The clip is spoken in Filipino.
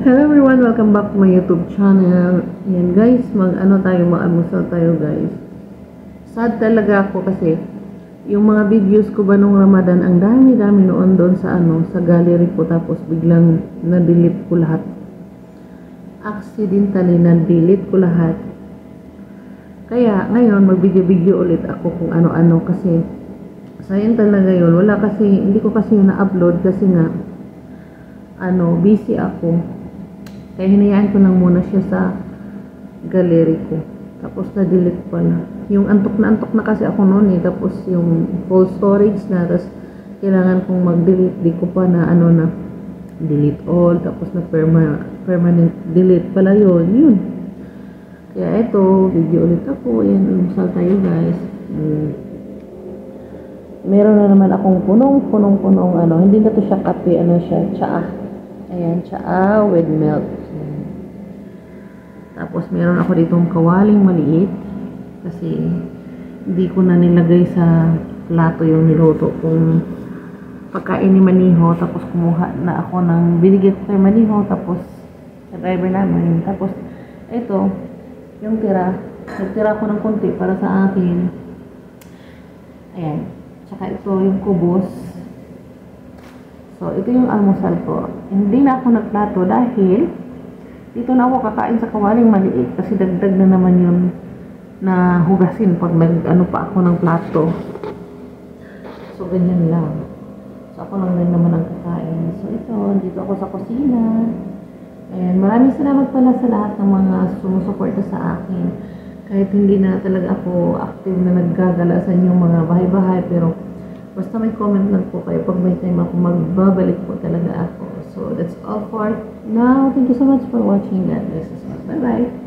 Hello everyone, welcome back to my YouTube channel. Yan guys, mag-almusal tayo guys. Sad talaga ako kasi yung mga videos ko ba nung Ramadan, ang dami-dami noon doon sa sa gallery ko, tapos biglang na-delete ko lahat. Accidentally na-delete ko lahat. Kaya ngayon mag-video-video ulit ako kung ano-ano kasi sayang talaga yun. Wala kasi, hindi ko kasi na-upload kasi nga busy ako. Kaya hinayaan ko lang muna siya sa gallery ko. Tapos na-delete pala. Yung antok na kasi ako noon eh. Tapos yung full storage na. Tapos kailangan kong mag-delete. Di ko pa na na delete all. Tapos na permanent delete pala yun. Kaya eto, video ulit ako. Ayan, almusal tayo guys. Meron na naman akong punong hindi na to siya kape, siya, tsaa. Ayan, tsaa with milk. Tapos meron ako ditong kawaling maliit kasi hindi ko na nilagay sa plato yung niluto kong pagkain ni Maniho. Tapos kumuha na ako ng binigay ko kay Maniho, tapos sa driver namin. Tapos ito yung nagtira ko ng konti para sa akin. Ayan, tsaka ito yung kubos. So ito yung almusal ko. Hindi na ako nagplato dahil dito na ako kakain sa kawaling maliit kasi dagdag na naman yun na hugasin pag pa ako ng plato. So ganyan lang. So ako lang din naman ang kakain. So ito, dito ako sa kusina. And maraming salamat pala sa lahat ng mga sumusuporta sa akin. Kahit hindi na talaga ako active na naggagala sa inyong mga bahay-bahay, pero basta may comment lang po kayo pag may time ako, magbabalik po talaga ako. So that's all for now. Thank you so much for watching. God bless us all. Bye bye.